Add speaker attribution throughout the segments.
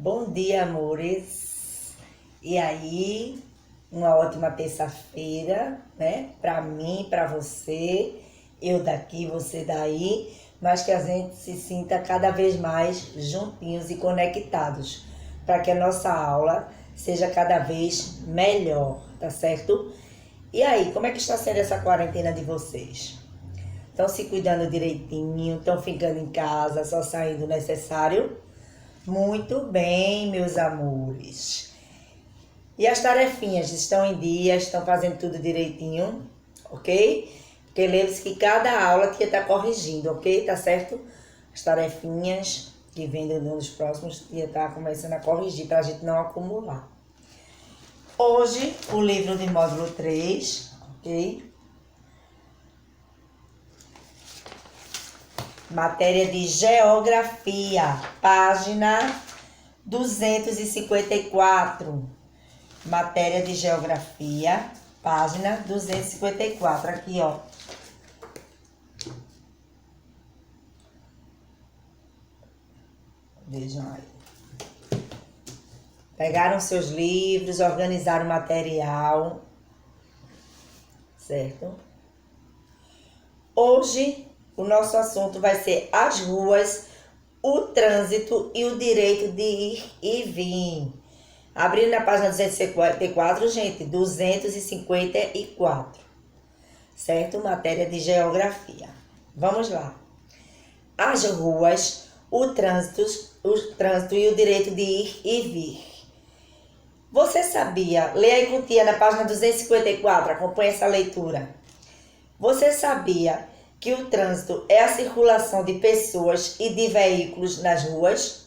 Speaker 1: Bom dia, amores. E aí, uma ótima terça-feira, né? Pra mim, pra você, eu daqui, você daí, mas que a gente se sinta cada vez mais juntinhos e conectados, para que a nossa aula seja cada vez melhor, tá certo? E aí, como é que está sendo essa quarentena de vocês? Estão se cuidando direitinho? Estão ficando em casa, só saindo o necessário? Muito bem, meus amores. E as tarefinhas estão em dia, estão fazendo tudo direitinho, ok? Porque lembre-se que cada aula tinha que estar corrigindo, ok? Tá certo? As tarefinhas que vêm nos próximos tinha que estar começando a corrigir para a gente não acumular. Hoje, o livro de módulo 3, ok? Matéria de Geografia, página 254. Matéria de Geografia, página 254. Aqui, ó. Vejam aí. Pegaram seus livros, organizaram o material. Certo? Hoje, o nosso assunto vai ser as ruas, o trânsito e o direito de ir e vir. Abrindo na página 254, gente, 254. Certo? Matéria de Geografia. Vamos lá. As ruas, o trânsito e o direito de ir e vir. Você sabia? Leia aí com tia na página 254, acompanhe essa leitura. Você sabia que o trânsito é a circulação de pessoas e de veículos nas ruas?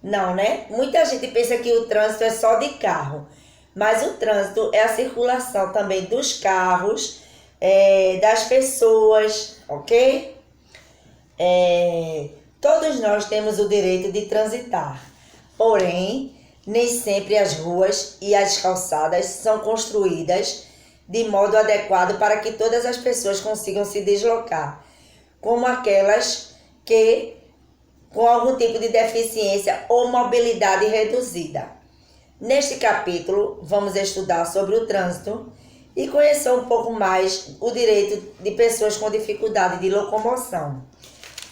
Speaker 1: Não, né? Muita gente pensa que o trânsito é só de carro, mas o trânsito é a circulação também dos carros, das pessoas, ok? Todos nós temos o direito de transitar, porém, nem sempre as ruas e as calçadas são construídas de modo adequado para que todas as pessoas consigam se deslocar, como aquelas que com algum tipo de deficiência ou mobilidade reduzida. Neste capítulo, vamos estudar sobre o trânsito e conhecer um pouco mais o direito de pessoas com dificuldade de locomoção.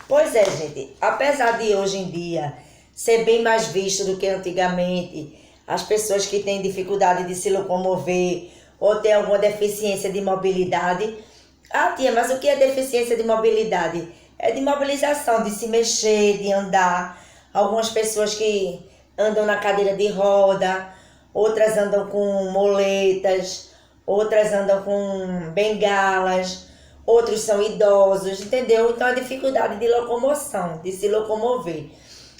Speaker 1: Pois é, gente, apesar de hoje em dia ser bem mais visto do que antigamente, as pessoas que têm dificuldade de se locomover ou têm alguma deficiência de mobilidade. Ah, tia, mas o que é deficiência de mobilidade? É de mobilização, de se mexer, de andar. Algumas pessoas que andam na cadeira de roda, outras andam com moletas, outras andam com bengalas, outros são idosos, entendeu? Então, a dificuldade de locomoção, de se locomover.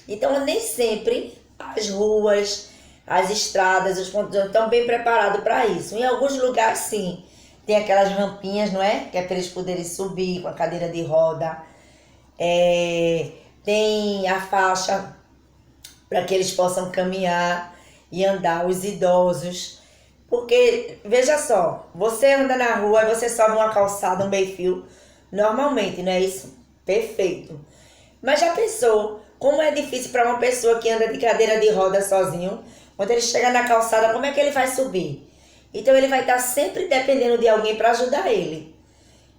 Speaker 1: Então, nem sempre as ruas, as estradas, os pontos estão bem preparados para isso. Em alguns lugares, sim, tem aquelas rampinhas, não é? Que é para eles poderem subir com a cadeira de roda. Tem a faixa para que eles possam caminhar e andar, os idosos. Porque, veja só, você anda na rua e você sobe uma calçada, um meio-fio, normalmente, não é isso? Perfeito. Mas já pensou como é difícil para uma pessoa que anda de cadeira de roda sozinho, quando ele chega na calçada, como é que ele vai subir? Então ele vai estar sempre dependendo de alguém para ajudar ele.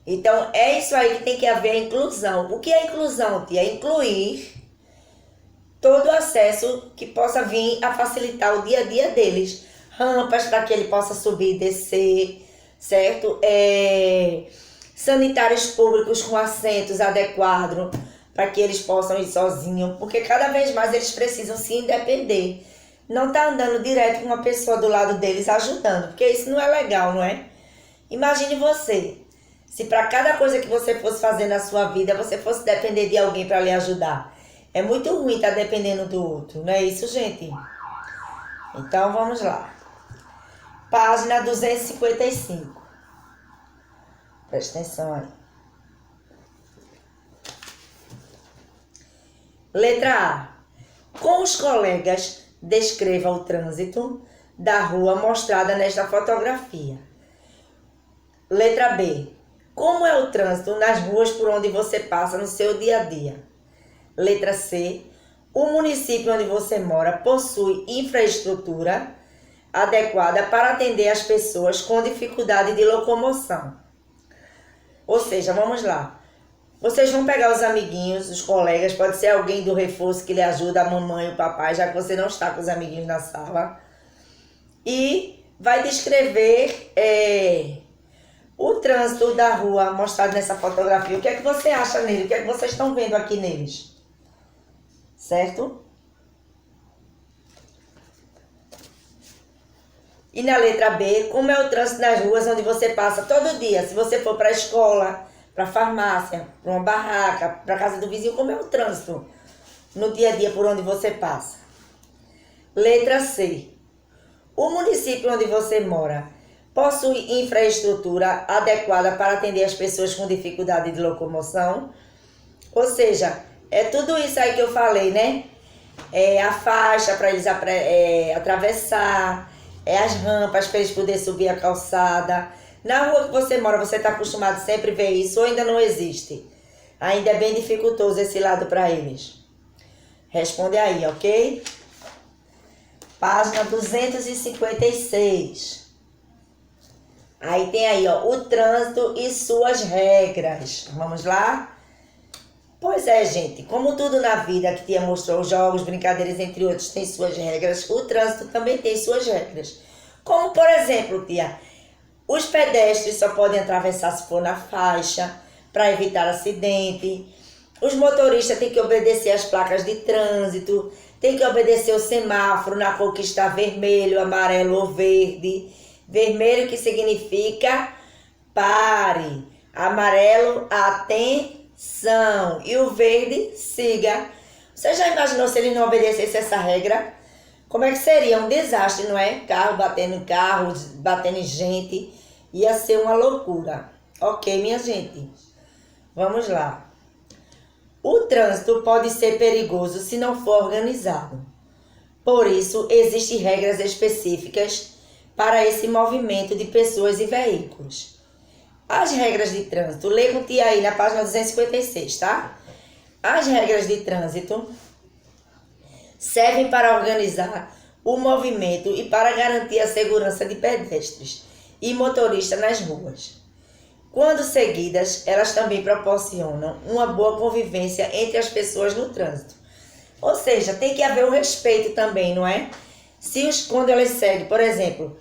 Speaker 1: Então é isso aí que tem que haver a inclusão. O que é inclusão, tia? É incluir todo o acesso que possa vir a facilitar o dia a dia deles. Rampas para que ele possa subir e descer, certo? Sanitários públicos com assentos adequados para que eles possam ir sozinhos, porque cada vez mais eles precisam se independer. Não tá andando direto com uma pessoa do lado deles ajudando, porque isso não é legal, não é? Imagine você, se para cada coisa que você fosse fazer na sua vida, você fosse depender de alguém para lhe ajudar. É muito ruim estar dependendo do outro, não é isso, gente? Então, vamos lá. Página 255. Presta atenção aí. Letra A. Com os colegas, descreva o trânsito da rua mostrada nesta fotografia. Letra B. Como é o trânsito nas ruas por onde você passa no seu dia a dia? Letra C. O município onde você mora possui infraestrutura adequada para atender as pessoas com dificuldade de locomoção. Ou seja, vamos lá. Vocês vão pegar os amiguinhos, os colegas, pode ser alguém do reforço que lhe ajuda, a mamãe, o papai, já que você não está com os amiguinhos na sala. E vai descrever o trânsito da rua mostrado nessa fotografia. O que é que você acha nele? O que é que vocês estão vendo aqui neles? Certo? E na letra B, como é o trânsito nas ruas onde você passa todo dia? Se você for para a escola, para a farmácia, para uma barraca, para a casa do vizinho, como é o trânsito no dia a dia por onde você passa? Letra C. O município onde você mora possui infraestrutura adequada para atender as pessoas com dificuldade de locomoção? Ou seja, é tudo isso aí que eu falei, né? É a faixa para eles atravessar, é as rampas para eles poderem subir a calçada. Na rua que você mora, você está acostumado sempre a ver isso ou ainda não existe? Ainda é bem dificultoso esse lado para eles. Responde aí, ok? Página 256. Aí tem aí, ó, o trânsito e suas regras. Vamos lá? Pois é, gente, como tudo na vida que Tia mostrou, jogos, brincadeiras, entre outros, tem suas regras, o trânsito também tem suas regras. Como, por exemplo, Tia, os pedestres só podem atravessar se for na faixa, para evitar acidente. Os motoristas têm que obedecer às placas de trânsito, têm que obedecer o semáforo na cor que está vermelho, amarelo ou verde. Vermelho que significa pare, amarelo atenção e o verde siga. Você já imaginou se ele não obedecesse essa regra? Como é que seria? Um desastre, não é? Carro batendo em carro, batendo em gente. Ia ser uma loucura. Ok, minha gente? Vamos lá. O trânsito pode ser perigoso se não for organizado. Por isso, existem regras específicas para esse movimento de pessoas e veículos. As regras de trânsito, lê com tia aí na página 256, tá? As regras de trânsito servem para organizar o movimento e para garantir a segurança de pedestres e motoristas nas ruas. Quando seguidas, elas também proporcionam uma boa convivência entre as pessoas no trânsito. Ou seja, tem que haver o respeito também, não é? Quando elas seguem, por exemplo,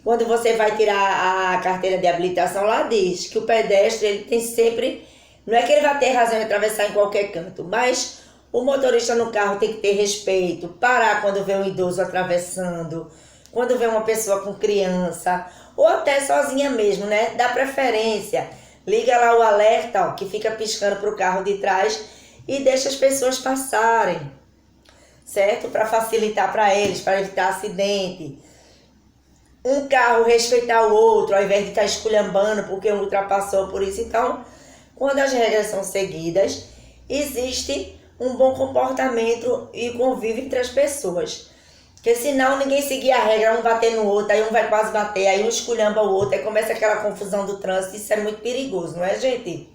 Speaker 1: quando você vai tirar a carteira de habilitação, lá diz que o pedestre ele tem sempre, não é que ele vai ter razão de atravessar em qualquer canto, mas o motorista no carro tem que ter respeito, parar quando vê um idoso atravessando, quando vê uma pessoa com criança, ou até sozinha mesmo, né? Dá preferência, liga lá o alerta, ó, que fica piscando para o carro de trás e deixa as pessoas passarem, certo? Para facilitar para eles, para evitar acidente. Um carro respeitar o outro, ao invés de estar esculhambando porque um ultrapassou por isso. Então, quando as regras são seguidas, existe um bom comportamento e convívio entre as pessoas. Porque senão ninguém seguir a regra, um bater no outro, aí um vai quase bater, aí um esculhamba o outro, aí começa aquela confusão do trânsito. Isso é muito perigoso, não é, gente?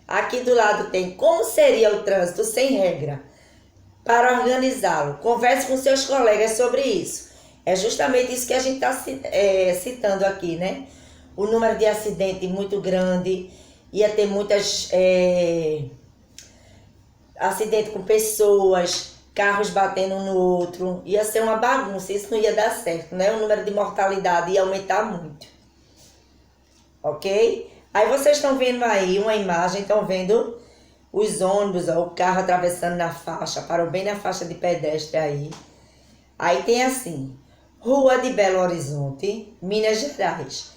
Speaker 1: Aqui do lado tem como seria o trânsito sem regra. Para organizá-lo, converse com seus colegas sobre isso. É justamente isso que a gente está citando aqui, né? O número de acidentes muito grande, ia ter muitas acidentes com pessoas, carros batendo um no outro, ia ser uma bagunça, isso não ia dar certo, né? O número de mortalidade ia aumentar muito. Ok? Aí vocês estão vendo aí uma imagem, estão vendo os ônibus, ó, o carro atravessando na faixa, parou bem na faixa de pedestre aí. Aí tem assim, Rua de Belo Horizonte, Minas Gerais.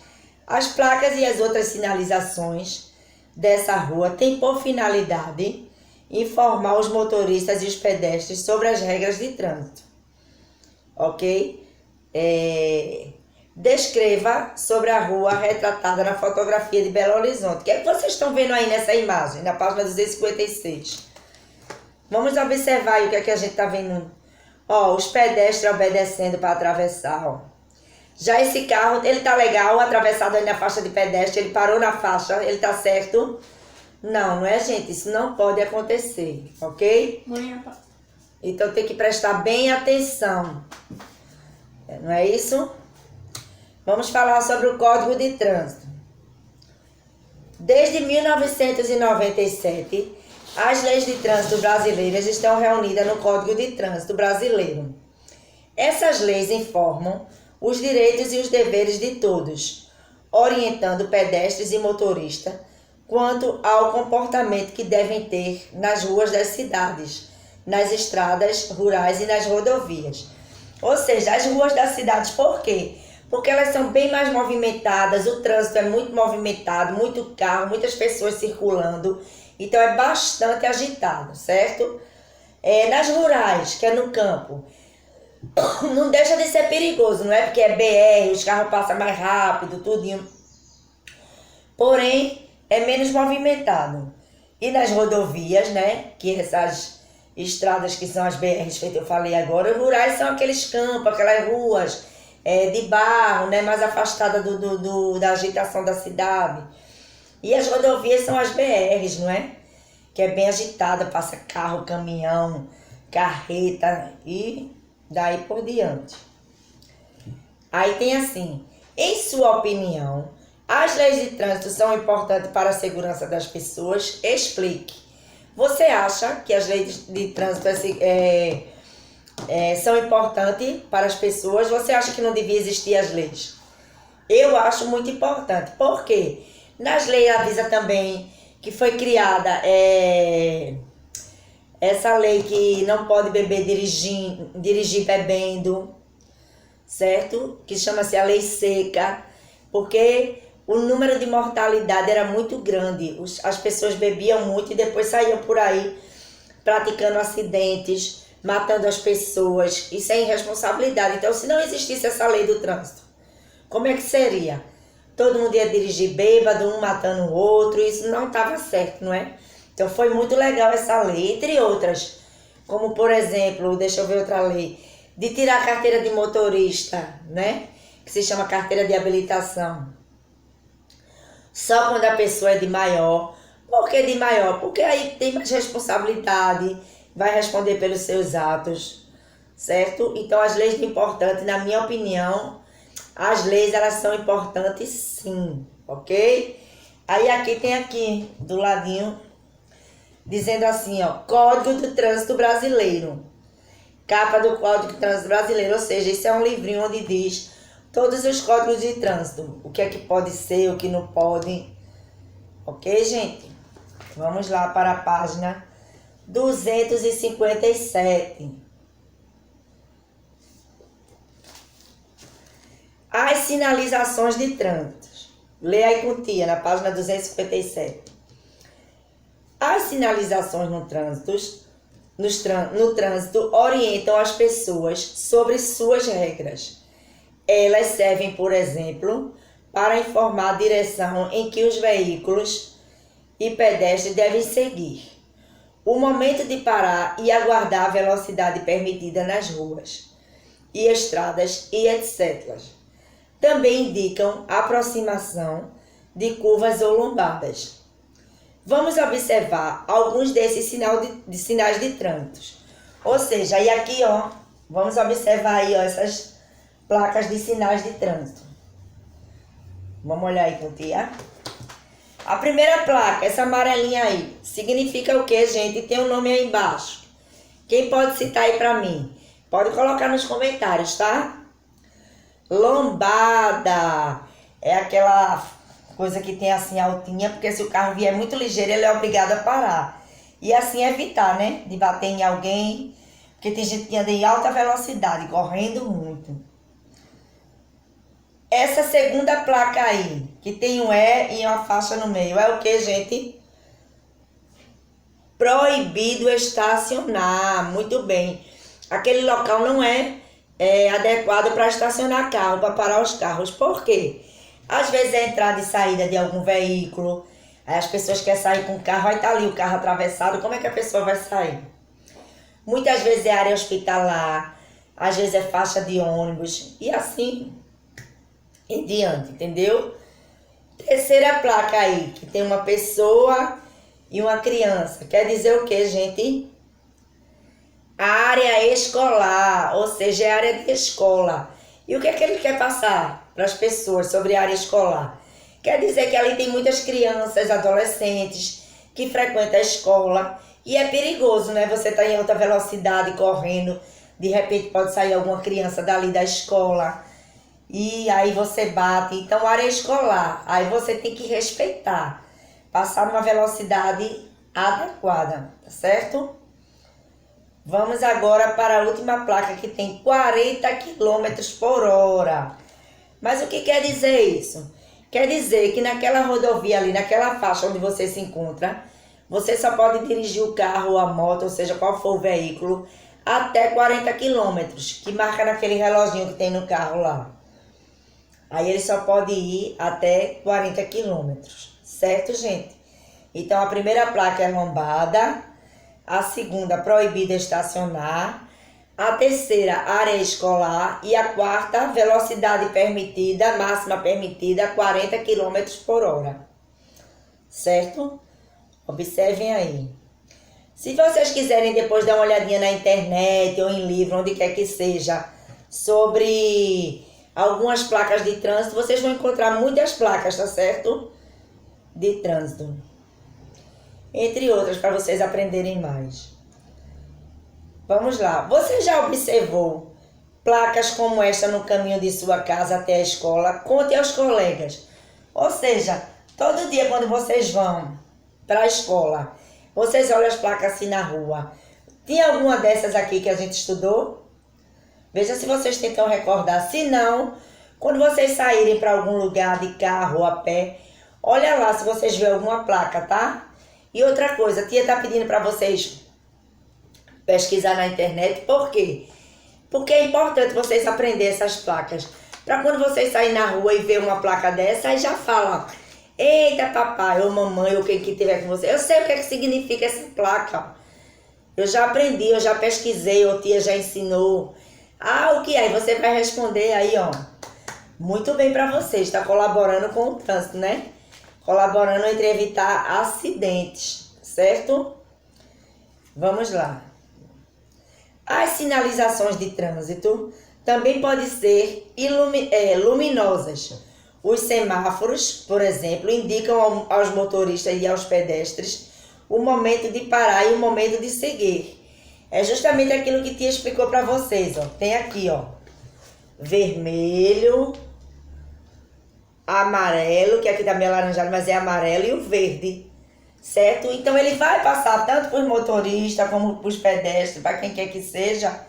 Speaker 1: As placas e as outras sinalizações dessa rua têm por finalidade informar os motoristas e os pedestres sobre as regras de trânsito. Ok? Descreva sobre a rua retratada na fotografia de Belo Horizonte. O que é que vocês estão vendo aí nessa imagem, na página 256? Vamos observar aí o que é que a gente está vendo. Ó, os pedestres obedecendo para atravessar, ó. Já esse carro, ele tá legal, atravessado aí na faixa de pedestre, ele parou na faixa, ele tá certo. Não, não é, gente? Isso não pode acontecer, ok? Então tem que prestar bem atenção. Não é isso? Vamos falar sobre o Código de Trânsito. Desde 1997, as leis de trânsito brasileiras estão reunidas no Código de Trânsito Brasileiro. Essas leis informam os direitos e os deveres de todos, orientando pedestres e motoristas quanto ao comportamento que devem ter nas ruas das cidades, nas estradas rurais e nas rodovias. Ou seja, as ruas das cidades, por quê? Porque elas são bem mais movimentadas, o trânsito é muito movimentado, muito carro, muitas pessoas circulando, então é bastante agitado, certo? Nas rurais, que é no campo, não deixa de ser perigoso, não é? Porque é BR, os carros passam mais rápido, tudinho. Porém, é menos movimentado. E nas rodovias, né? Que essas estradas que são as BRs, feito eu falei agora, os rurais são aqueles campos, aquelas ruas de barro, né? Mais afastada da agitação da cidade. E as rodovias são as BRs, não é? Que é bem agitada, passa carro, caminhão, carreta e daí por diante. Aí tem assim, em sua opinião, as leis de trânsito são importantes para a segurança das pessoas? Explique. Você acha que as leis de trânsito são importantes para as pessoas? Você acha que não devia existir as leis? Eu acho muito importante. Por quê? Nas leis avisa também que foi criada essa lei que não pode beber dirigir bebendo, certo? Que chama-se a lei seca, porque o número de mortalidade era muito grande. As pessoas bebiam muito e depois saíam por aí praticando acidentes, matando as pessoas. Isso é irresponsabilidade. Então, se não existisse essa lei do trânsito, como é que seria? Todo mundo ia dirigir bêbado, um matando o outro. Isso não estava certo, não é? Então, foi muito legal essa lei, entre outras. Como, por exemplo, deixa eu ver outra lei, de tirar a carteira de motorista, né? Que se chama carteira de habilitação. Só quando a pessoa é de maior. Por que de maior? Porque aí tem mais responsabilidade, vai responder pelos seus atos, certo? Então, as leis são importantes, na minha opinião, as leis elas são importantes sim, ok? Aí aqui tem aqui, do ladinho, dizendo assim, ó, Código do Trânsito Brasileiro. Capa do Código de Trânsito Brasileiro, ou seja, isso é um livrinho onde diz todos os códigos de trânsito, o que é que pode ser, o que não pode. Ok, gente? Vamos lá para a página 257. As sinalizações de trânsito. Leia aí com tia, na página 257. As sinalizações no trânsito orientam as pessoas sobre suas regras. Elas servem, por exemplo, para informar a direção em que os veículos e pedestres devem seguir, o momento de parar e aguardar a velocidade permitida nas ruas e estradas e etc. Também indicam a aproximação de curvas ou lombadas. Vamos observar alguns desses sinais de trânsito. Ou seja, aí aqui, ó, vamos observar aí, ó, essas placas de sinais de trânsito. Vamos olhar aí com tia. A primeira placa, essa amarelinha aí, significa o que, gente? Tem um nome aí embaixo. Quem pode citar aí pra mim? Pode colocar nos comentários, tá? Lombada. É aquela coisa que tem assim altinha, porque se o carro vier muito ligeiro, ele é obrigado a parar. E assim evitar, né? De bater em alguém, porque tem gente que anda em alta velocidade, correndo muito. Essa segunda placa aí, que tem um E e uma faixa no meio, é o que, gente? Proibido estacionar. Muito bem. Aquele local não é adequado para estacionar carro, para parar os carros. Por quê? Às vezes é entrada e saída de algum veículo, aí as pessoas querem sair com o carro, aí tá ali o carro atravessado, como é que a pessoa vai sair? Muitas vezes é área hospitalar, às vezes é faixa de ônibus, e assim em diante, entendeu? Terceira placa aí, que tem uma pessoa e uma criança. Quer dizer o que, gente? Área escolar, ou seja, é área de escola. E o que é que ele quer passar para as pessoas sobre a área escolar? Quer dizer que ali tem muitas crianças, adolescentes que frequentam a escola e é perigoso, né? Você tá em alta velocidade correndo, de repente pode sair alguma criança dali da escola e aí você bate. Então, área escolar, aí você tem que respeitar, passar numa velocidade adequada, tá certo? Vamos agora para a última placa que tem 40 km por hora. Mas o que quer dizer isso? Quer dizer que naquela rodovia ali, naquela faixa onde você se encontra, você só pode dirigir o carro ou a moto, ou seja, qual for o veículo, até 40 km, que marca naquele reloginho que tem no carro lá. Aí ele só pode ir até 40 km, certo, gente? Então a primeira placa é lombada, a segunda proibida estacionar, a terceira área escolar e a quarta velocidade permitida, máxima permitida, 40 km por hora, certo? Observem aí. Se vocês quiserem depois dar uma olhadinha na internet ou em livro, onde quer que seja, sobre algumas placas de trânsito, vocês vão encontrar muitas placas, tá certo? De trânsito. Entre outras, para vocês aprenderem mais. Vamos lá. Você já observou placas como esta no caminho de sua casa até a escola? Conte aos colegas. Ou seja, todo dia quando vocês vão para a escola, vocês olham as placas assim na rua. Tinha alguma dessas aqui que a gente estudou? Veja se vocês tentam recordar. Se não, quando vocês saírem para algum lugar de carro ou a pé, olha lá se vocês vêem alguma placa, tá? E outra coisa, a tia tá pedindo para vocês pesquisar na internet. Por quê? Porque é importante vocês aprenderem essas placas. Para quando vocês saírem na rua e ver uma placa dessa, aí já falam: eita papai ou mamãe ou quem que tiver com você, eu sei o que é que significa essa placa. Eu já aprendi, eu já pesquisei, ou tia já ensinou. Ah, o que é? Aí você vai responder aí, ó. Muito bem para você, está colaborando com o trânsito, né? Colaborando entre evitar acidentes, certo? Vamos lá. As sinalizações de trânsito também podem ser luminosas. Os semáforos, por exemplo, indicam aos motoristas e aos pedestres o momento de parar e o momento de seguir. É justamente aquilo que tia explicou para vocês, ó. Tem aqui, ó, vermelho, amarelo, que aqui tá meio alaranjado, mas é amarelo, e o verde, certo? Então ele vai passar tanto para os motoristas como para os pedestres, para quem quer que seja,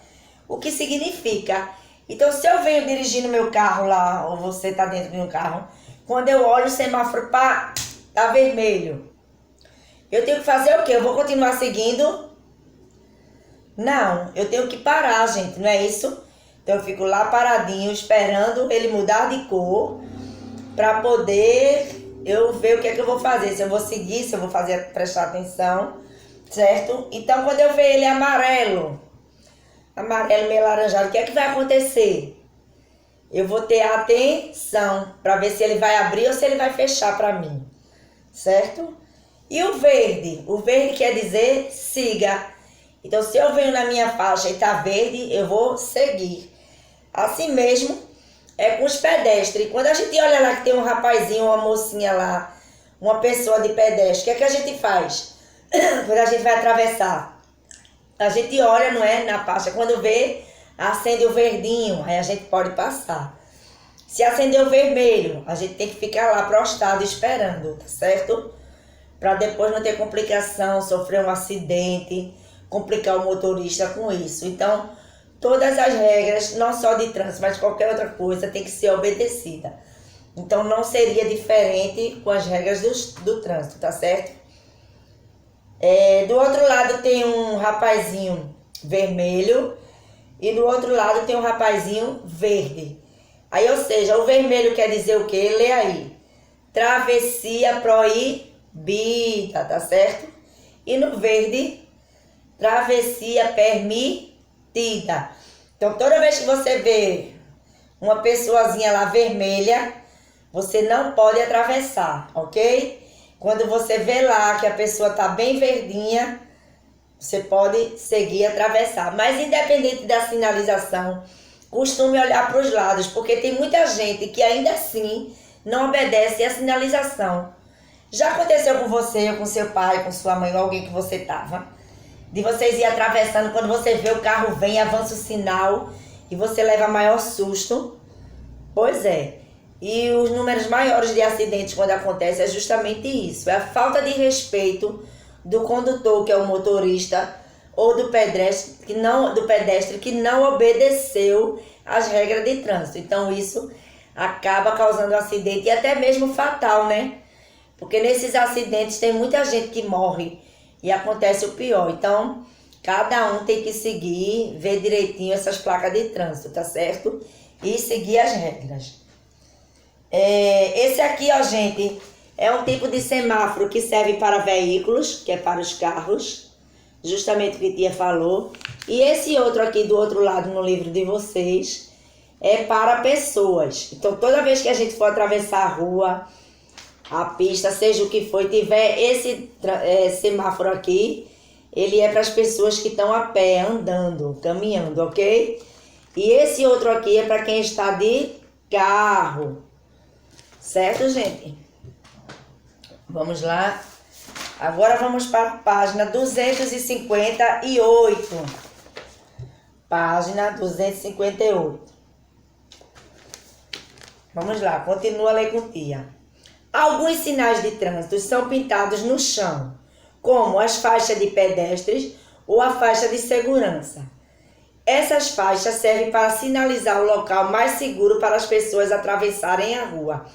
Speaker 1: o que significa. Então, se eu venho dirigindo meu carro lá, ou você tá dentro de um carro, quando eu olho o semáforo, pá, tá vermelho. Eu tenho que fazer o quê? Eu vou continuar seguindo? Não, eu tenho que parar, gente, não é isso? Então eu fico lá paradinho, esperando ele mudar de cor, para poder eu ver o que é que eu vou fazer, se eu vou seguir, se eu vou prestar atenção, certo? Então, quando eu ver ele amarelo meio laranjado, o que é que vai acontecer? Eu vou ter atenção para ver se ele vai abrir ou se ele vai fechar para mim, certo? E o verde? O verde quer dizer siga. Então, se eu venho na minha faixa e tá verde, eu vou seguir. Assim mesmo é com os pedestres. Quando a gente olha lá que tem um rapazinho, uma mocinha lá, uma pessoa de pedestre, o que é que a gente faz? Quando a gente vai atravessar, a gente olha, não é, na faixa. Quando vê, acende o verdinho, aí a gente pode passar. Se acender o vermelho, a gente tem que ficar lá prostrado esperando, tá certo? Para depois não ter complicação, sofrer um acidente, complicar o motorista com isso. Então, todas as regras, não só de trânsito, mas qualquer outra coisa, tem que ser obedecida. Então, não seria diferente com as regras do trânsito, tá certo? Do outro lado tem um rapazinho vermelho e do outro lado tem um rapazinho verde. Aí, ou seja, o vermelho quer dizer o quê? Lê aí. Travessia proibida, tá certo? E no verde, travessia permitida. Então, toda vez que você vê uma pessoazinha lá vermelha, você não pode atravessar, ok? Quando você vê lá que a pessoa tá bem verdinha, você pode seguir e atravessar. Mas independente da sinalização, costume olhar para os lados, porque tem muita gente que ainda assim não obedece à sinalização. Já aconteceu com você, com seu pai, com sua mãe, ou alguém que você tava, de vocês ir atravessando, quando você vê o carro vem, avança o sinal e você leva maior susto? Pois é. E os números maiores de acidentes quando acontece é justamente isso. É a falta de respeito do condutor, que é o motorista, ou do pedestre que não obedeceu às regras de trânsito. Então isso acaba causando um acidente e até mesmo fatal, né? Porque nesses acidentes tem muita gente que morre e acontece o pior. Então, cada um tem que seguir, ver direitinho essas placas de trânsito, tá certo? E seguir as regras. Esse aqui, ó, gente, é um tipo de semáforo que serve para veículos, que é para os carros, justamente o que a tia falou. E esse outro aqui do outro lado no livro de vocês é para pessoas. Então, toda vez que a gente for atravessar a rua, a pista, seja o que for, tiver esse semáforo aqui, ele é para as pessoas que estão a pé, andando, caminhando, ok? E esse outro aqui é para quem está de carro. Certo, gente? Vamos lá. Agora vamos para a página 258. Página 258. Vamos lá, continua a ler com tia. Alguns sinais de trânsito são pintados no chão, como as faixas de pedestres ou a faixa de segurança. Essas faixas servem para sinalizar o local mais seguro para as pessoas atravessarem a rua.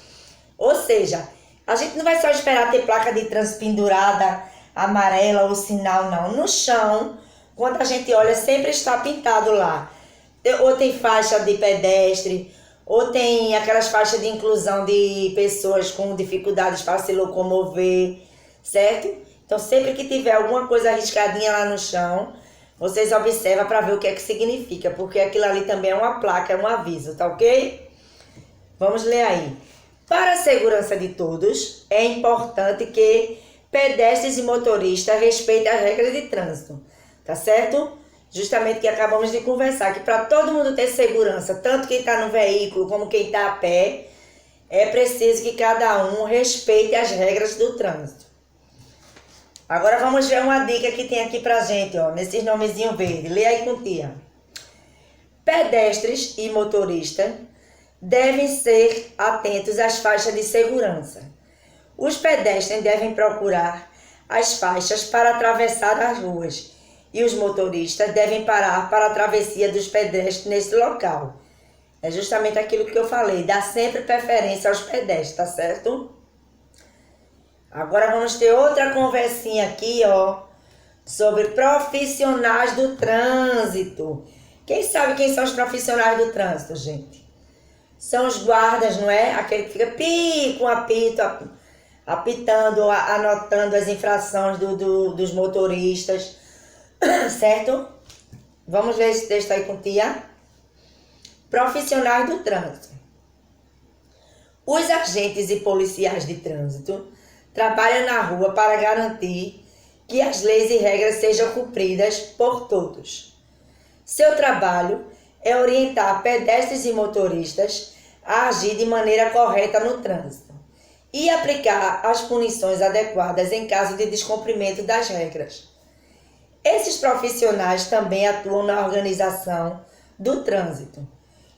Speaker 1: Ou seja, a gente não vai só esperar ter placa de trânsito pendurada, amarela ou sinal, não. No chão, quando a gente olha, sempre está pintado lá. Ou tem faixa de pedestre, ou tem aquelas faixas de inclusão de pessoas com dificuldades para se locomover, certo? Então, sempre que tiver alguma coisa arriscadinha lá no chão, vocês observam para ver o que é que significa, porque aquilo ali também é uma placa, é um aviso, tá ok? Vamos ler aí. Para a segurança de todos, é importante que pedestres e motoristas respeitem as regras de trânsito, tá certo? Justamente que acabamos de conversar, que para todo mundo ter segurança, tanto quem está no veículo como quem está a pé, é preciso que cada um respeite as regras do trânsito. Agora vamos ver uma dica que tem aqui pra gente, ó, nesses nomezinhos verdes. Lê aí com tia. Pedestres e motoristas devem ser atentos às faixas de segurança. Os pedestres devem procurar as faixas para atravessar as ruas e os motoristas devem parar para a travessia dos pedestres nesse local. É justamente aquilo que eu falei, dá sempre preferência aos pedestres, tá certo? Agora vamos ter outra conversinha aqui, ó, sobre profissionais do trânsito. Quem sabe quem são os profissionais do trânsito, gente? São os guardas, não é? Aquele que fica com apito, apitando, anotando as infrações dos motoristas, certo? Vamos ler esse texto aí com tia. Profissionais do trânsito. Os agentes e policiais de trânsito trabalham na rua para garantir que as leis e regras sejam cumpridas por todos. Seu trabalho é orientar pedestres e motoristas a agir de maneira correta no trânsito e aplicar as punições adequadas em caso de descumprimento das regras. Esses profissionais também atuam na organização do trânsito,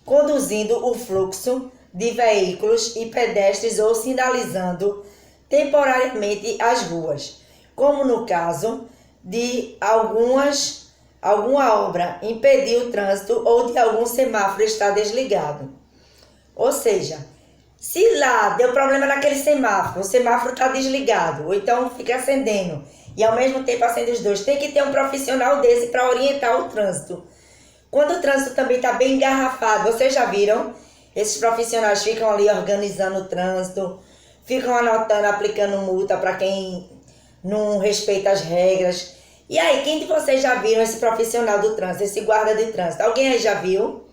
Speaker 1: conduzindo o fluxo de veículos e pedestres ou sinalizando temporariamente as ruas, como no caso de alguma obra impedir o trânsito ou de algum semáforo estar desligado. Ou seja, se lá deu problema naquele semáforo, o semáforo está desligado, ou então fica acendendo, e ao mesmo tempo acende os dois, tem que ter um profissional desse para orientar o trânsito. Quando o trânsito também está bem engarrafado, vocês já viram? Esses profissionais ficam ali organizando o trânsito, ficam anotando, aplicando multa para quem não respeita as regras. E aí, quem de vocês já viram esse profissional do trânsito, esse guarda de trânsito? Alguém aí já viu?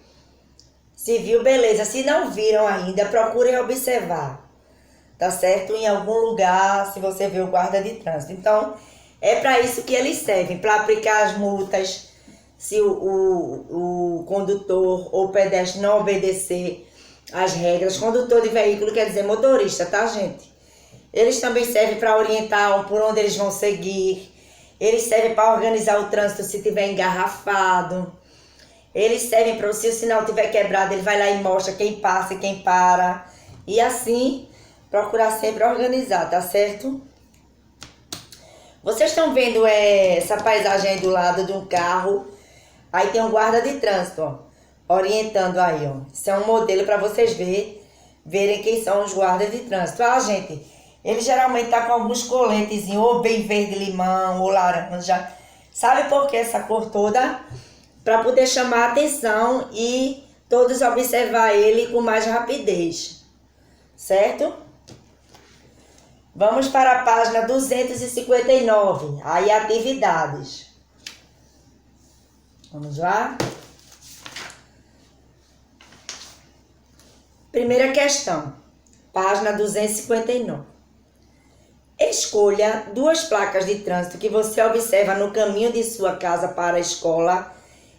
Speaker 1: Se viu, beleza. Se não viram ainda, procurem observar. tá certo? Em algum lugar, se você vê o guarda de trânsito. Então, é para isso que eles servem, para aplicar as multas, se o condutor ou pedestre não obedecer às regras. Condutor de veículo quer dizer motorista, tá, gente? Eles também servem para orientar por onde eles vão seguir. Eles servem para organizar o trânsito se tiver engarrafado. Eles servem para, se o sinal estiver quebrado, ele vai lá e mostra quem passa e quem para. E assim, procurar sempre organizar, tá certo? Vocês estão vendo essa paisagem aí do lado de um carro. Aí tem um guarda de trânsito, ó, orientando aí, ó. Isso é um modelo para vocês verem quem são os guardas de trânsito. Ah, gente, ele geralmente tá com alguns coletezinhos, ou bem verde-limão, ou laranja. Sabe por que essa cor toda? Para poder chamar a atenção e todos observar ele com mais rapidez. Certo? Vamos para a página 259. Aí, atividades. Vamos lá? Primeira questão. Página 259. Escolha 2 placas de trânsito que você observa no caminho de sua casa para a escola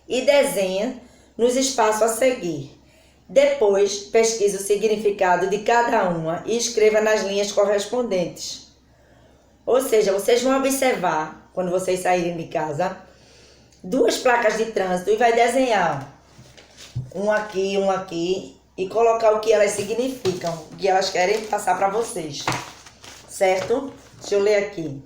Speaker 1: e desenha nos espaços a seguir. Depois, pesquise o significado de cada uma e escreva nas linhas correspondentes. Ou seja, vocês vão observar, quando vocês saírem de casa, 2 placas de trânsito e vai desenhar um aqui e colocar o que elas significam, o que elas querem passar para vocês. Certo? Deixa eu ler aqui.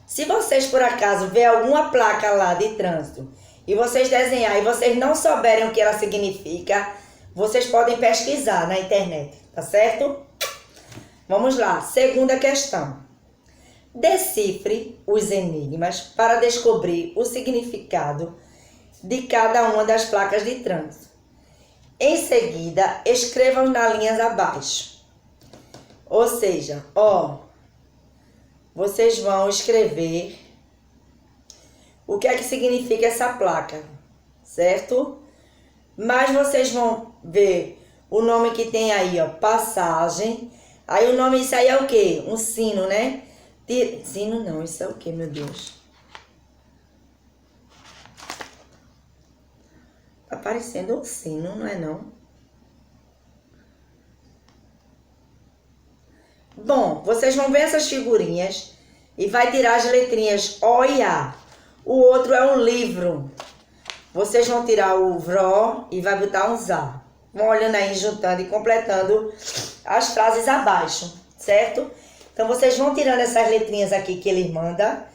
Speaker 1: Se vocês por acaso ver alguma placa lá de trânsito e vocês desenhar e vocês não souberem o que ela significa, vocês podem pesquisar na internet, tá certo? Vamos lá, segunda questão. Decifre os enigmas para descobrir o significado de cada uma das placas de trânsito. Em seguida, escrevam nas linhas abaixo. Ou seja, vocês vão escrever o que é que significa essa placa, certo? Mas vocês vão ver o nome que tem aí, ó, passagem. Aí o nome, isso aí é o quê? Um sino, né? Sino não, isso é o quê, meu Deus? Tá parecendo um sino, não é não? Bom, vocês vão ver essas figurinhas e vai tirar as letrinhas O e A. O outro é um livro. Vocês vão tirar o VRO e vai botar um ZA. Vão olhando aí, juntando e completando as frases abaixo, certo? Então, vocês vão tirando essas letrinhas aqui que ele manda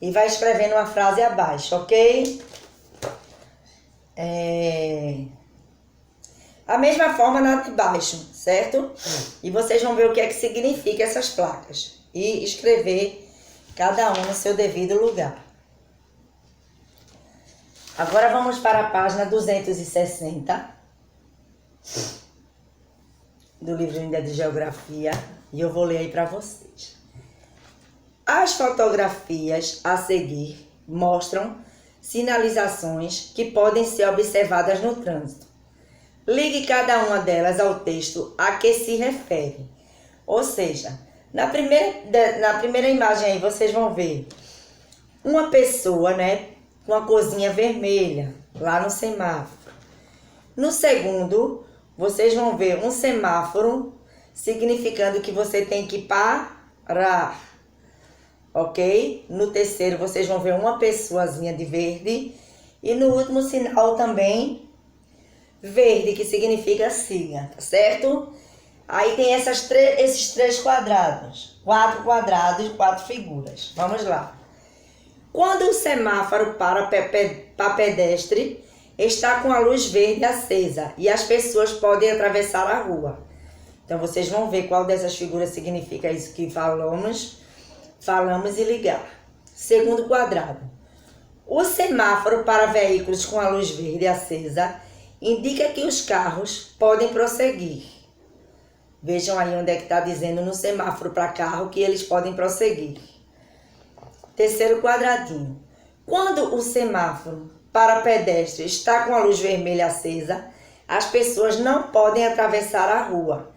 Speaker 1: e vai escrevendo uma frase abaixo, ok? A mesma forma na de baixo, certo? E vocês vão ver o que é que significa essas placas e escrever cada um no seu devido lugar. Agora vamos para a página 260 do livro ainda de Geografia e eu vou ler aí para vocês. As fotografias a seguir mostram sinalizações que podem ser observadas no trânsito. Ligue cada uma delas ao texto a que se refere. Ou seja, na primeira imagem aí vocês vão ver uma pessoa, né, com a corzinha vermelha lá no semáforo. No segundo, vocês vão ver um semáforo significando que você tem que parar, ok? No terceiro, vocês vão ver uma pessoazinha de verde e no último sinal também verde, que significa siga, tá certo? Aí tem esses 3 quadrados, 4 quadrados e 4 figuras. Vamos lá. Quando o semáforo para pedestre, está com a luz verde acesa e as pessoas podem atravessar a rua. Então, vocês vão ver qual dessas figuras significa isso que falamos e ligar. Segundo quadrado. O semáforo para veículos com a luz verde acesa indica que os carros podem prosseguir. Vejam aí onde é que está dizendo no semáforo para carro que eles podem prosseguir. Terceiro quadradinho. Quando o semáforo para pedestre está com a luz vermelha acesa, as pessoas não podem atravessar a rua.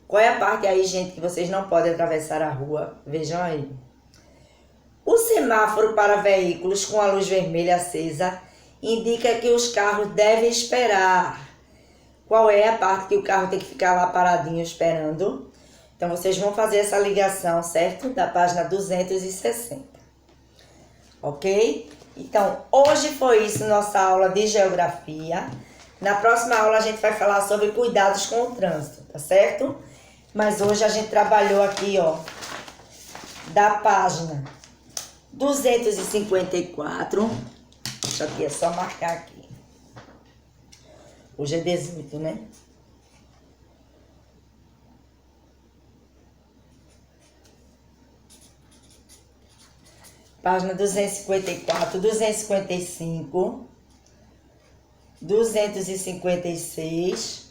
Speaker 1: Qual é a parte aí, gente, que vocês não podem atravessar a rua? Vejam aí. O semáforo para veículos com a luz vermelha acesa indica que os carros devem esperar. Qual é a parte que o carro tem que ficar lá paradinho esperando? Então, vocês vão fazer essa ligação, certo? Da página 260. Ok? Então, hoje foi isso, nossa aula de geografia. Na próxima aula a gente vai falar sobre cuidados com o trânsito, tá certo? Mas hoje a gente trabalhou aqui, ó, da página 254. Isso aqui é só marcar aqui. Hoje é 18, né? Página 254, 255, 256,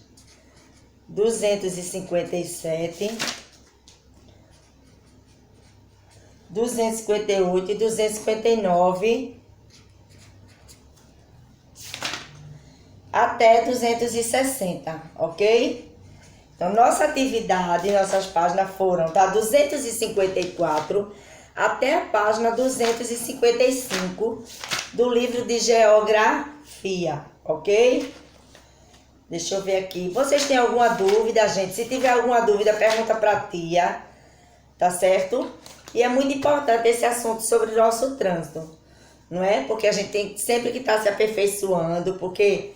Speaker 1: 257, 258 e 259 até 260, ok? Então, nossa atividade, nossas páginas foram da 254 até a página 255 do livro de Geografia, ok? Deixa eu ver aqui. Vocês têm alguma dúvida, gente? Se tiver alguma dúvida, pergunta pra tia, tá certo? E é muito importante esse assunto sobre o nosso trânsito, não é? Porque a gente tem sempre que estar se aperfeiçoando, porque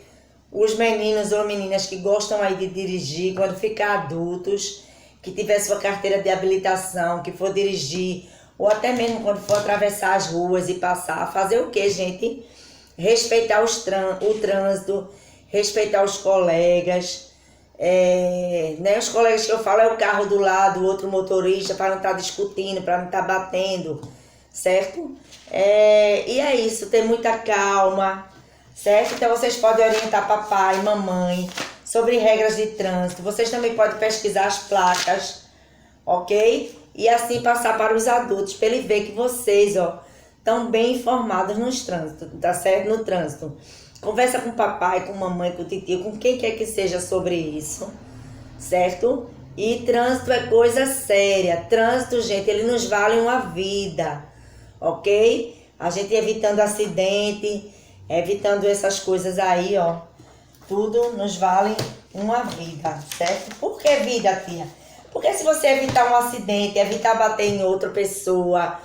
Speaker 1: os meninos ou meninas que gostam aí de dirigir, quando ficar adultos, que tiver sua carteira de habilitação, que for dirigir, ou até mesmo quando for atravessar as ruas e passar, fazer o que, gente? Respeitar o trânsito, respeitar os colegas, né? Os colegas que eu falo é o carro do lado, o outro motorista, para não estar discutindo, para não estar batendo, certo? E é isso, ter muita calma, certo? Então vocês podem orientar papai, mamãe sobre regras de trânsito. Vocês também podem pesquisar as placas, ok? E assim passar para os adultos, para ele ver que vocês, ó, estão bem informados no trânsito, tá certo? No trânsito. Conversa com o papai, com a mamãe, com o titio, com quem quer que seja sobre isso, certo? E trânsito é coisa séria. Trânsito, gente, ele nos vale uma vida, ok? A gente evitando acidente, evitando essas coisas aí, ó. Tudo nos vale uma vida, certo? Por que vida, tia? Porque se você evitar um acidente, evitar bater em outra pessoa,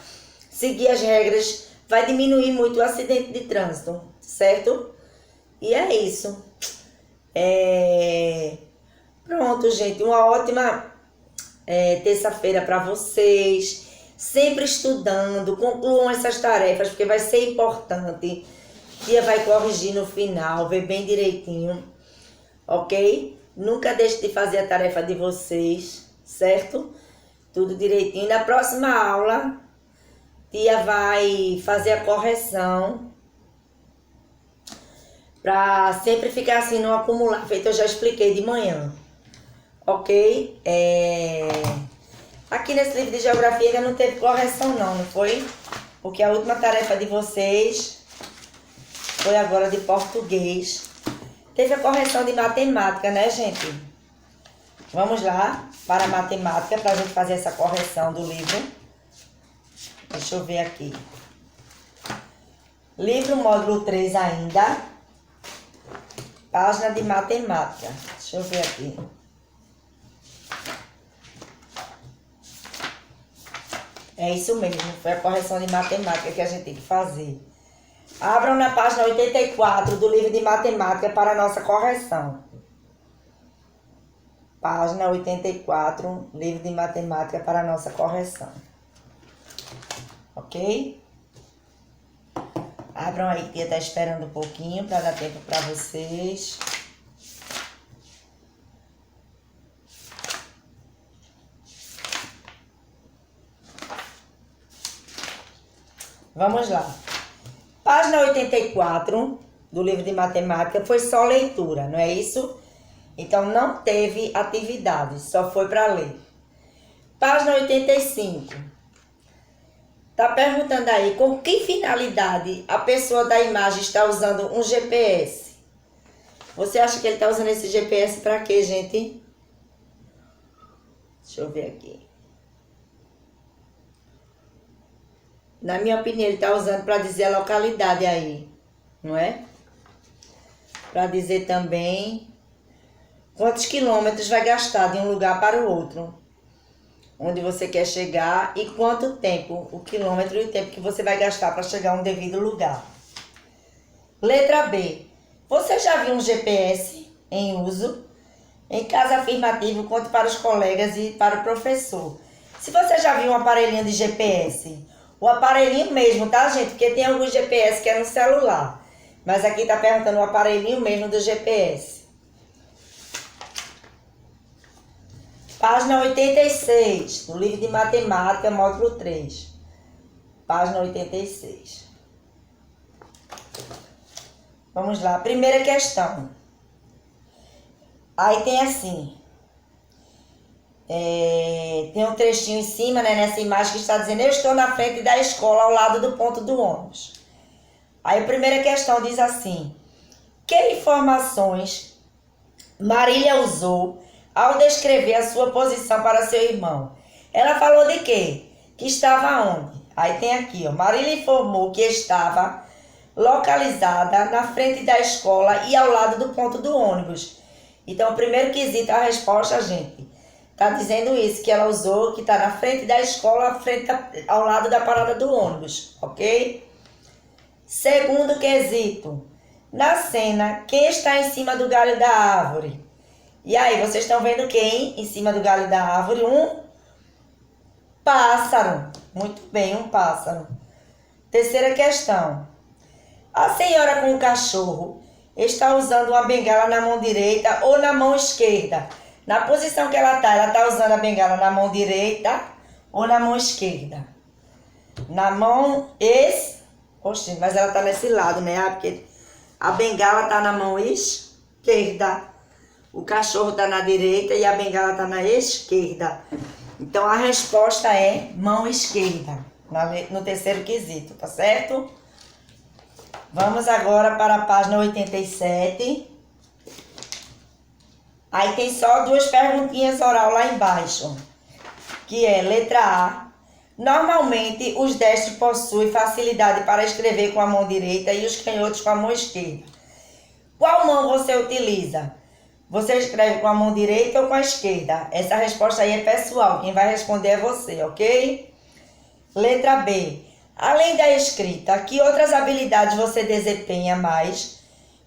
Speaker 1: seguir as regras, vai diminuir muito o acidente de trânsito, certo? E é isso. Pronto, gente. Uma ótima terça-feira para vocês. Sempre estudando. Concluam essas tarefas, porque vai ser importante. Tia vai corrigir no final, ver bem direitinho. Ok? Nunca deixe de fazer a tarefa de vocês, certo? Tudo direitinho. Na próxima aula, tia vai fazer a correção para sempre ficar assim, não acumular, feito eu já expliquei de manhã, ok? Aqui nesse livro de geografia ainda não teve correção não foi? Porque a última tarefa de vocês foi agora de português. Teve a correção de matemática, né, gente? Vamos lá para a matemática, para a gente fazer essa correção do livro. Deixa eu ver aqui. Livro módulo 3 ainda. Página de matemática. Deixa eu ver aqui. É isso mesmo, foi a correção de matemática que a gente tem que fazer. Abram na página 84 do livro de matemática para a nossa correção. Página 84, livro de matemática para a nossa correção. Ok? Abram aí, tia tá esperando um pouquinho para dar tempo para vocês. Vamos lá. Página 84 do livro de matemática foi só leitura, não é isso? Então não teve atividade, só foi para ler. Página 85. Tá perguntando aí com que finalidade a pessoa da imagem está usando um GPS. Você acha que ele tá usando esse GPS pra quê, gente? Deixa eu ver aqui. Na minha opinião, ele tá usando pra dizer a localidade aí, não é? Pra dizer também quantos quilômetros vai gastar de um lugar para o outro. Onde você quer chegar e quanto tempo, o quilômetro e o tempo que você vai gastar para chegar a um devido lugar. Letra B. Você já viu um GPS em uso? Em caso afirmativo, conte para os colegas e para o professor. Se você já viu um aparelhinho de GPS, o aparelhinho mesmo, tá, gente? Porque tem alguns GPS que é no celular. Mas aqui tá perguntando o aparelhinho mesmo do GPS. Página 86, do livro de matemática, módulo 3. Página 86. Vamos lá, primeira questão. Aí tem assim, tem um trechinho em cima, né, nessa imagem que está dizendo: eu estou na frente da escola ao lado do ponto do ônibus. Aí a primeira questão diz assim: que informações Marília usou ao descrever a sua posição para seu irmão? Ela falou de quê? Que estava onde? Aí tem aqui, ó, Marília informou que estava localizada na frente da escola e ao lado do ponto do ônibus. Então, o primeiro quesito, a resposta, gente, tá dizendo isso, que ela usou, que está na frente da escola, ao lado da parada do ônibus, ok? Segundo quesito, na cena, quem está em cima do galho da árvore? E aí, vocês estão vendo quem em cima do galho da árvore? Um pássaro. Muito bem, um pássaro. Terceira questão. A senhora com o cachorro está usando uma bengala na mão direita ou na mão esquerda? Na posição que ela está usando a bengala na mão direita ou na mão esquerda? Na mão Oxe, mas ela está nesse lado, né? Porque a bengala está na mão esquerda. O cachorro está na direita e a bengala está na esquerda. Então, a resposta é mão esquerda, no terceiro quesito, tá certo? Vamos agora para a página 87. Aí tem só duas perguntinhas oral lá embaixo. Que é, letra A. Normalmente, os destros possuem facilidade para escrever com a mão direita e os canhotos com a mão esquerda. Qual mão você utiliza? Você escreve com a mão direita ou com a esquerda? Essa resposta aí é pessoal. Quem vai responder é você, ok? Letra B. Além da escrita, que outras habilidades você desempenha mais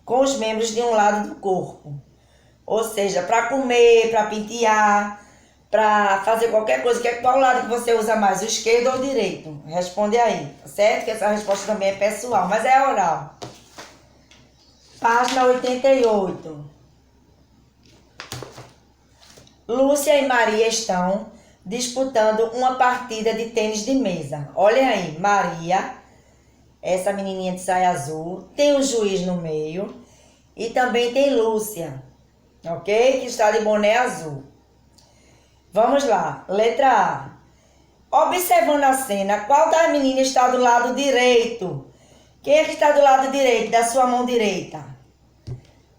Speaker 1: com os membros de um lado do corpo? Ou seja, para comer, para pentear, para fazer qualquer coisa. Qual lado que você usa mais, o esquerdo ou o direito? Responde aí, tá certo? Que essa resposta também é pessoal, mas é oral. Página 88. Lúcia e Maria estão disputando uma partida de tênis de mesa. Olha aí, Maria, essa menininha de saia azul, tem o juiz no meio e também tem Lúcia, ok? Que está de boné azul. Vamos lá, letra A. Observando a cena, qual das meninas está do lado direito? Quem é que está do lado direito, da sua mão direita?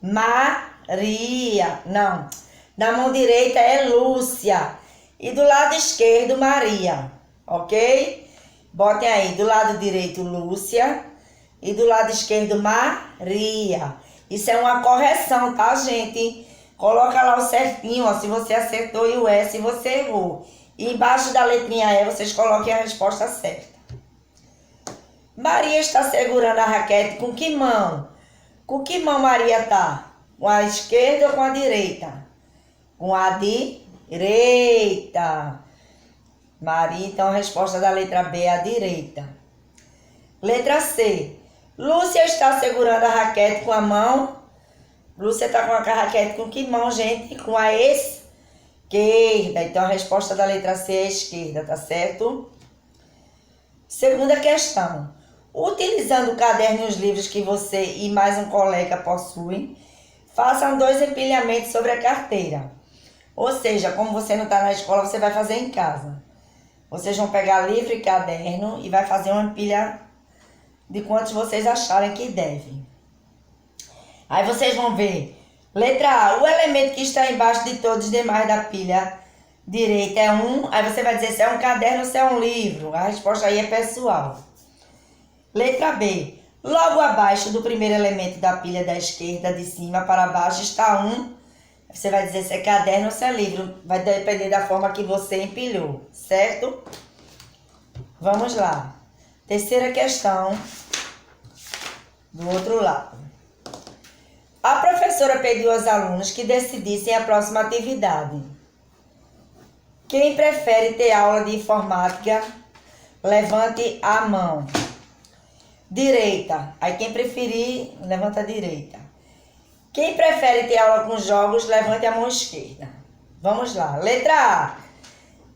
Speaker 1: Maria. Não, da mão direita é Lúcia. E do lado esquerdo, Maria, ok? Botem aí, do lado direito, Lúcia. E do lado esquerdo, Maria. Isso é uma correção, tá, gente? Coloca lá o certinho, ó, se você acertou e o E se você errou. E embaixo da letrinha E, vocês coloquem a resposta certa. Maria está segurando a raquete com que mão? Com que mão Maria tá? Com a esquerda ou com a direita? Com a direita. Maria, então a resposta da letra B é a direita. Letra C. Lúcia está segurando a raquete com a mão. Lúcia está com a raquete com que mão, gente? Com a esquerda. Então a resposta da letra C é a esquerda, tá certo? Segunda questão. Utilizando o caderno e os livros que você e mais um colega possuem, façam 2 empilhamentos sobre a carteira. Ou seja, como você não está na escola, você vai fazer em casa. Vocês vão pegar livro e caderno e vai fazer uma empilha de quantos vocês acharem que devem. Aí vocês vão ver Letra A. O elemento que está embaixo de todos os demais da pilha direita é um. Aí você vai dizer se é um caderno ou se é um livro. A resposta aí é pessoal. Letra B. Logo abaixo do primeiro elemento da pilha da esquerda, de cima para baixo, está um. Você vai dizer se é caderno ou se é livro. Vai depender da forma que você empilhou, certo? Vamos lá. Terceira questão. Do outro lado. A professora pediu aos alunos que decidissem a próxima atividade. Quem prefere ter aula de informática, levante a mão. Direita. Aí quem preferir, levanta a direita. Quem prefere ter aula com jogos, levante a mão esquerda. Vamos lá. Letra A.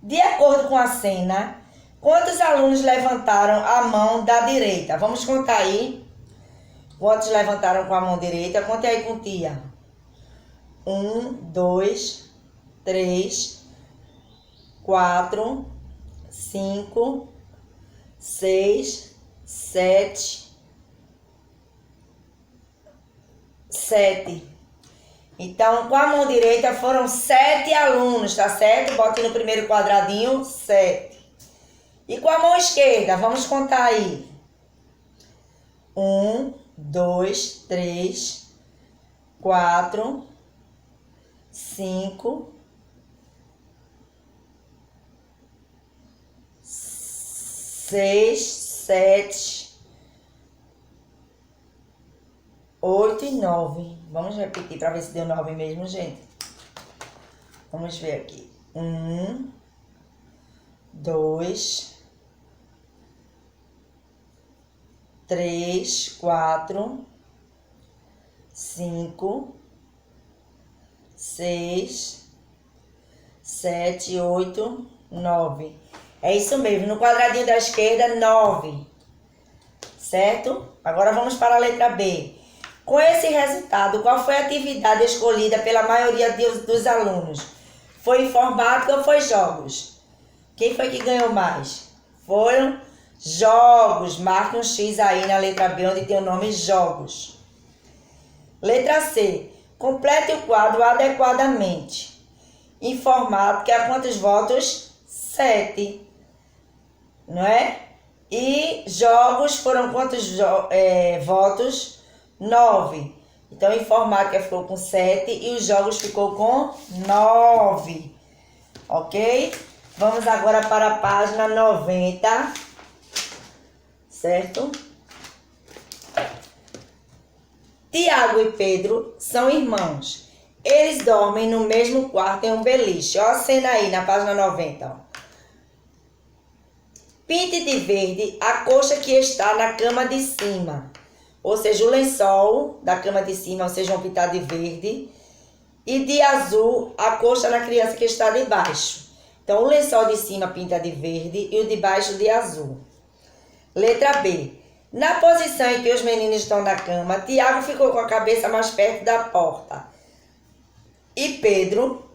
Speaker 1: De acordo com a cena, quantos alunos levantaram a mão da direita? Vamos contar aí. Quantos levantaram com a mão direita? Conte aí com tia. 1, 2, 3, 4, 5, 6, 7. Então, com a mão direita foram 7 alunos, tá certo? Bote no primeiro quadradinho, 7. E com a mão esquerda, vamos contar aí. 1, 2, 3, 4, 5, 6, 7, 8 e 9. Vamos repetir para ver se deu 9 mesmo, gente. Vamos ver aqui. 1, 2, 3, 4, 5, 6, 7, 8, 9. É isso mesmo, no quadradinho da esquerda, 9. Certo? Agora vamos para a letra B. Com esse resultado, qual foi a atividade escolhida pela maioria dos alunos? Foi informática ou foi jogos? Quem foi que ganhou mais? Foram jogos. Marque um X aí na letra B, onde tem o nome jogos. Letra C. Complete o quadro adequadamente. Informática, quantos votos? 7. Não é? E jogos foram quantos votos? 9. Então, informática ficou com 7 e os jogos ficou com 9. Ok? Vamos agora para a página 90. Certo? Tiago e Pedro são irmãos. Eles dormem no mesmo quarto em um beliche. Olha a cena aí na página 90. Ó. Pinte de verde a coxa que está na cama de cima. Ou seja, o lençol da cama de cima, vocês vão pintar de verde. E de azul a coxa na criança que está de baixo. Então, o lençol de cima pinta de verde e o de baixo de azul. Letra B. Na posição em que os meninos estão na cama, Tiago ficou com a cabeça mais perto da porta. E Pedro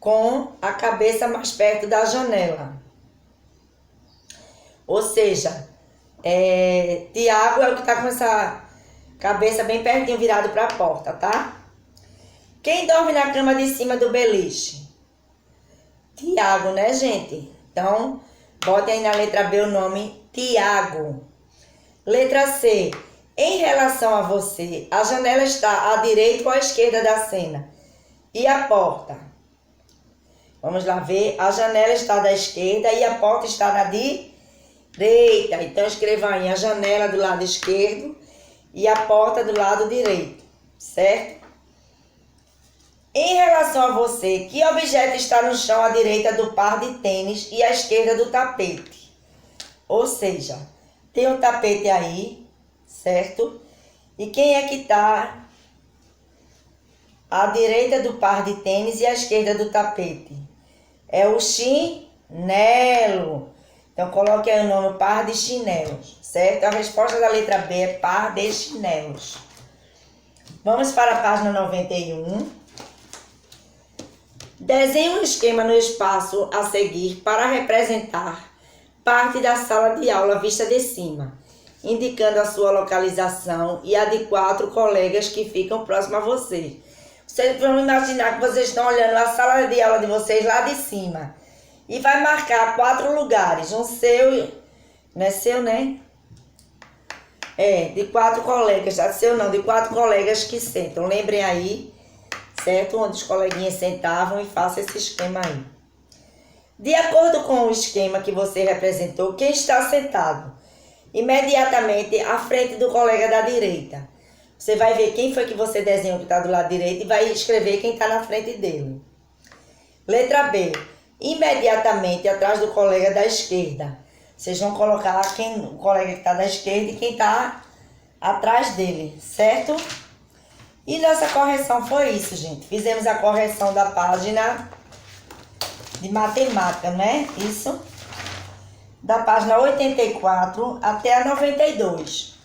Speaker 1: com a cabeça mais perto da janela. Ou seja, Tiago é o que está com essa cabeça bem pertinho virado para a porta, tá? Quem dorme na cama de cima do beliche? Tiago, né, gente? Então, bote aí na letra B o nome Tiago. Letra C. Em relação a você, a janela está à direita ou à esquerda da cena? E a porta? Vamos lá ver. A janela está da esquerda e a porta está na direita. Então, escreva aí a janela do lado esquerdo e a porta do lado direito. Certo? Em relação a você, que objeto está no chão à direita do par de tênis e à esquerda do tapete? Ou seja, tem um tapete aí, certo? E quem é que está à direita do par de tênis e à esquerda do tapete? É o chinelo. Então, coloque aí o nome par de chinelos, certo? A resposta da letra B é par de chinelos. Vamos para a página 91. Desenhe um esquema no espaço a seguir para representar parte da sala de aula vista de cima, indicando a sua localização e a de 4 colegas que ficam próximos a você. Vocês vão imaginar que vocês estão olhando a sala de aula de vocês lá de cima. E vai marcar 4 lugares. Um seu, não é seu, né? De 4 colegas, tá? Seu não, de 4 colegas que sentam. Lembrem aí, certo? Onde os coleguinhas sentavam e faça esse esquema aí. De acordo com o esquema que você representou, quem está sentado imediatamente à frente do colega da direita. Você vai ver quem foi que você desenhou que está do lado direito e vai escrever quem está na frente dele. Letra B. Imediatamente atrás do colega da esquerda. Vocês vão colocar o colega que está da esquerda e quem está atrás dele, certo? E nossa correção foi isso, gente. Fizemos a correção da página de matemática, né? Isso. Da página 84 até a 92,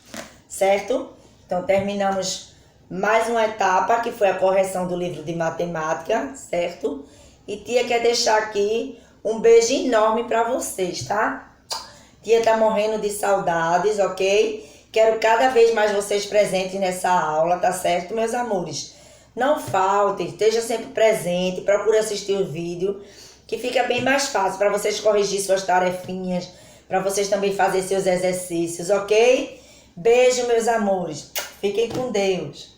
Speaker 1: certo? Então, terminamos mais uma etapa, que foi a correção do livro de matemática, certo? E tia quer deixar aqui um beijo enorme para vocês, tá? Tia tá morrendo de saudades, ok? Quero cada vez mais vocês presentes nessa aula, tá certo, meus amores? Não faltem, esteja sempre presente, procure assistir o vídeo, que fica bem mais fácil para vocês corrigir suas tarefinhas, para vocês também fazerem seus exercícios, ok? Beijo, meus amores. Fiquem com Deus.